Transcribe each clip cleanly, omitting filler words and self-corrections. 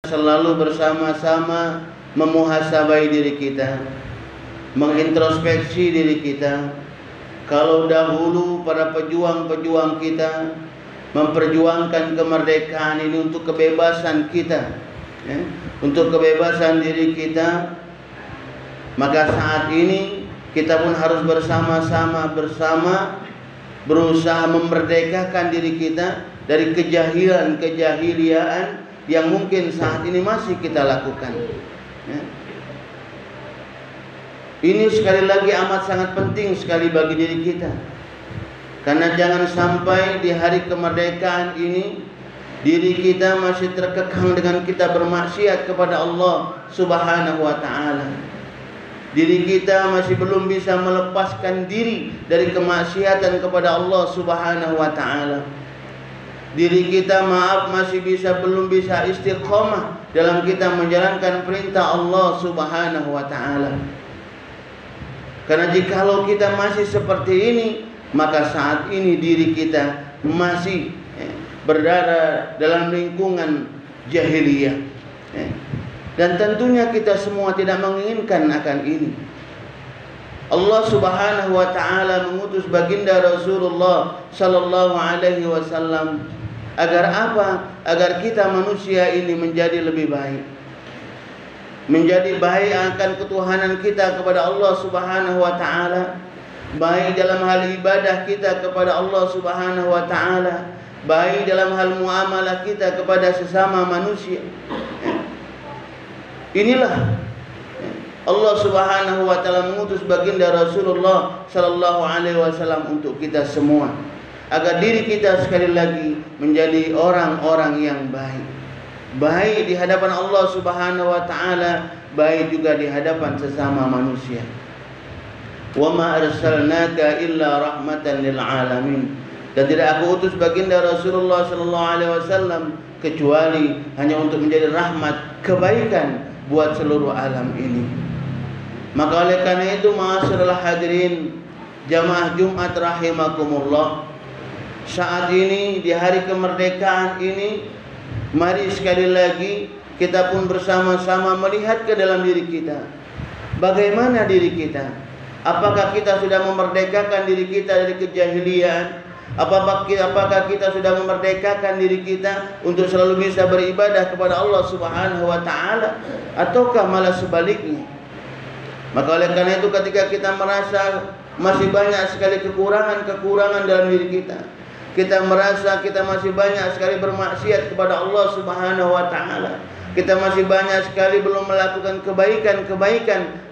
selalu bersama-sama memuhasabai diri kita, mengintrospeksi diri kita. Kalau dahulu para pejuang-pejuang kita memperjuangkan kemerdekaan ini untuk kebebasan kita, untuk kebebasan diri kita, maka saat ini kita pun harus bersama-sama berusaha memerdekakan diri kita dari kejahilian yang mungkin saat ini masih kita lakukan. Ini sekali lagi amat sangat penting sekali bagi diri kita. Karena jangan sampai di hari kemerdekaan ini diri kita masih terkekang dengan kita bermaksiat kepada Allah Subhanahu wa taala. Diri kita masih belum bisa melepaskan diri dari kemaksiatan kepada Allah Subhanahu wa taala. Diri kita belum bisa istiqomah dalam kita menjalankan perintah Allah Subhanahu wa taala. Karena jikalau kita masih seperti ini, maka saat ini diri kita masih berada dalam lingkungan jahiliyah. Dan tentunya kita semua tidak menginginkan akan ini. Allah Subhanahu wa taala mengutus baginda Rasulullah sallallahu alaihi wasallam agar apa? Agar kita manusia ini menjadi lebih baik. Menjadi baik akan ketuhanan kita kepada Allah Subhanahu wa taala, baik dalam hal ibadah kita kepada Allah Subhanahu wa taala, baik dalam hal muamalah kita kepada sesama manusia. Inilah Allah Subhanahu wa taala mengutus baginda Rasulullah sallallahu alaihi wasallam untuk kita semua, agar diri kita sekali lagi menjadi orang-orang yang baik. Baik di hadapan Allah Subhanahu wa taala, baik juga di hadapan sesama manusia. Wa ma arsalnaka illa rahmatan lil alamin. Dan tidak aku utus baginda Rasulullah sallallahu alaihi wasallam kecuali hanya untuk menjadi rahmat, kebaikan buat seluruh alam ini. Maka oleh karena itu, ma'asyiral hadirin jamaah Jumat rahimakumullah, saat ini di hari kemerdekaan ini, mari sekali lagi kita pun bersama-sama melihat ke dalam diri kita. Bagaimana diri kita? Apakah kita sudah memerdekakan diri kita dari kejahilian? Apakah kita sudah memerdekakan diri kita untuk selalu bisa beribadah kepada Allah Subhanahu wa taala, ataukah malah sebaliknya? Maka oleh karena itu, ketika kita merasa masih banyak sekali kekurangan dalam diri kita, kita merasa kita masih banyak sekali bermaksiat kepada Allah Subhanahu wa taala, kita masih banyak sekali belum melakukan kebaikan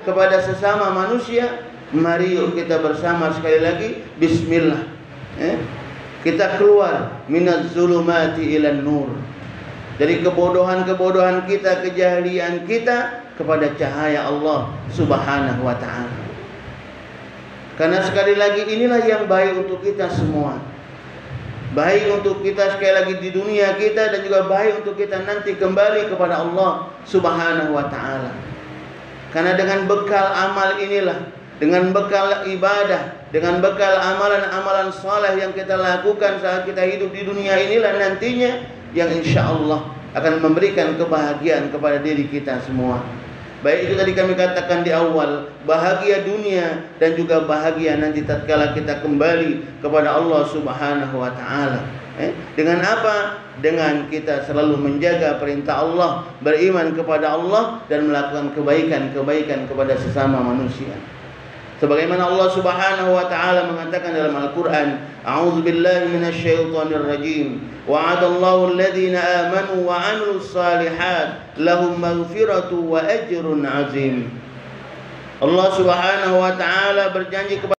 kepada sesama manusia, mari yuk kita bersama sekali lagi bismillah. Kita keluar minaz zulumati ilan nur, dari kebodohan kita, kejahilian kita, kepada cahaya Allah Subhanahu wa taala. Karena sekali lagi inilah yang baik untuk kita semua. Baik untuk kita sekali lagi di dunia kita, dan juga baik untuk kita nanti kembali kepada Allah Subhanahu wa taala. Karena dengan bekal amal inilah, dengan bekal ibadah, dengan bekal amalan-amalan saleh yang kita lakukan saat kita hidup di dunia inilah nantinya yang insya Allah akan memberikan kebahagiaan kepada diri kita semua. Baik itu tadi kami katakan di awal, bahagia dunia dan juga bahagia nanti tatkala kita kembali kepada Allah Subhanahu wa taala. Dengan apa? Dengan kita selalu menjaga perintah Allah, beriman kepada Allah, dan melakukan kebaikan kepada sesama manusia. Sebagaimana Allah Subhanahu wa taala mengatakan dalam Al-Qur'an, A'udzu billahi minasyaitonir rajim. Wa'adallahu alladhina amanu wa 'amilus shalihat lahum maghfiratu wa ajrun 'azim. Allah Subhanahu wa taala berjanji kepada